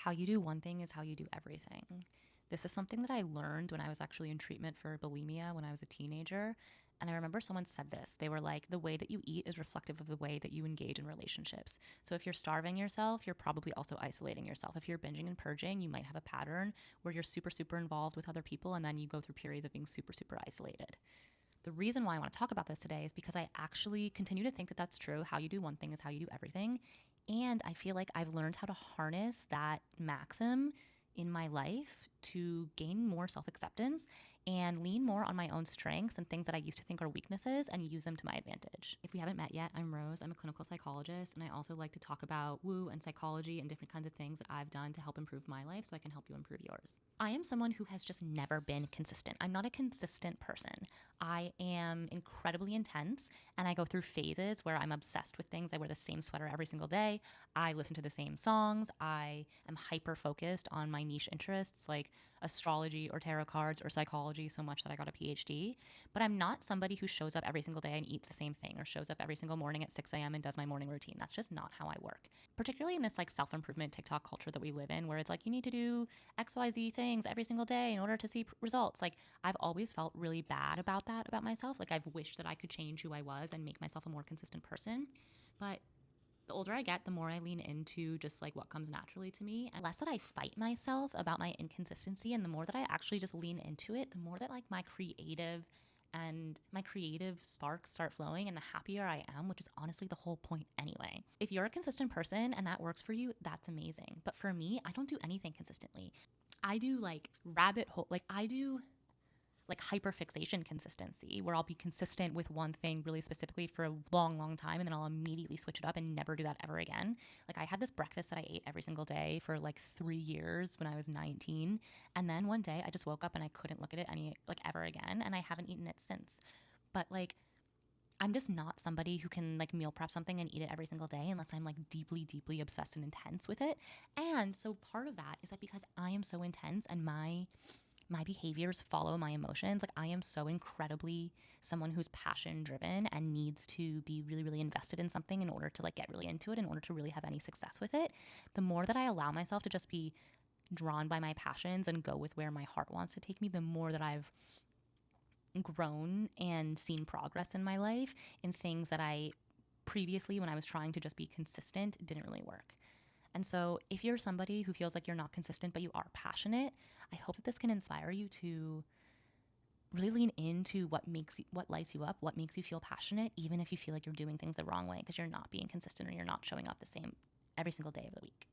How you do one thing is how you do everything. This is something that I learned when I was actually in treatment for bulimia when I was a teenager. And I remember someone said this. They were like, the way that you eat is reflective of the way that you engage in relationships. So if you're starving yourself, you're probably also isolating yourself. If you're binging and purging, you might have a pattern where you're super, super involved with other people and then you go through periods of being super, super isolated. The reason why I want to talk about this today is because I actually continue to think that that's true. How you do one thing is how you do everything. And I feel like I've learned how to harness that maxim in my life to gain more self acceptance and lean more on my own strengths and things that I used to think are weaknesses and use them to my advantage. If we haven't met yet, I'm Rose. I'm a clinical psychologist, and I also like to talk about woo and psychology and different kinds of things that I've done to help improve my life so I can help you improve yours. I am someone who has just never been consistent. I'm not a consistent person. I am incredibly intense, and I go through phases where I'm obsessed with things. I wear the same sweater every single day. I listen to the same songs. I am hyper focused on my niche interests like astrology or tarot cards or psychology so much that I got a Ph.D. But I'm not somebody who shows up every single day and eats the same thing or shows up every single morning at 6 a.m. and does my morning routine. That's just not how I work. Particularly in this like self-improvement TikTok culture that we live in where it's like you need to do XYZ things every single day in order to see results. Like I've always felt really bad about that about myself. Like I've wished that I could change who I was and make myself a more consistent person. But the older I get, the more I lean into just like what comes naturally to me. And less that I fight myself about my inconsistency and the more that I actually just lean into it, the more that like my creative sparks start flowing and the happier I am, which is honestly the whole point anyway. If you're a consistent person and that works for you, that's amazing. But for me, I don't do anything consistently. I do like rabbit hole, like I do like hyperfixation consistency where I'll be consistent with one thing really specifically for a long, long time and then I'll immediately switch it up and never do that ever again. Like I had this breakfast that I ate every single day for like 3 years when I was 19. And then one day I just woke up and I couldn't look at it any like ever again. And I haven't eaten it since. But like I'm just not somebody who can like meal prep something and eat it every single day unless I'm like deeply, deeply obsessed and intense with it. And so part of that is that because I am so intense and my behaviors follow my emotions. Like I am so incredibly someone who's passion driven and needs to be really, really invested in something in order to like get really into it, in order to really have any success with it. The more that I allow myself to just be drawn by my passions and go with where my heart wants to take me, the more that I've grown and seen progress in my life in things that I previously, when I was trying to just be consistent, didn't really work. And so if you're somebody who feels like you're not consistent, but you are passionate, I hope that this can inspire you to really lean into what lights you up, what makes you feel passionate, even if you feel like you're doing things the wrong way because you're not being consistent or you're not showing up the same every single day of the week.